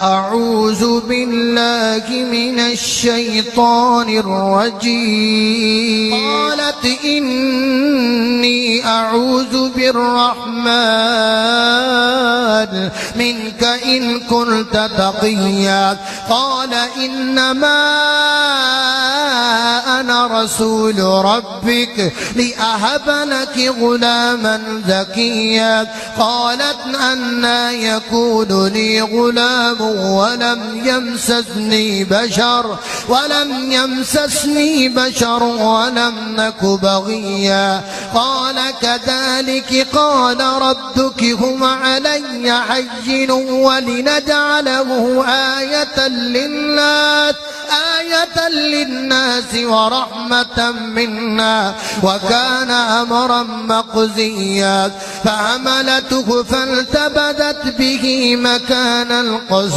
أعوذ بالله من الشيطان الرجيم. قالت إني أعوذ بالرحمن منك إن كنت تقيا. قال إنما أنا رسول ربك لأهب لك غلاما زكيا. قالت أنى يكون لي غلام ولم يمسسني بشر ولم نك بغيا. قال كذلك قال ربك هو علي هين ولنجعله آية للناس ورحمة منا وكان أمرا مقضيا. فحملته فانتبذت به مكانا قصيا.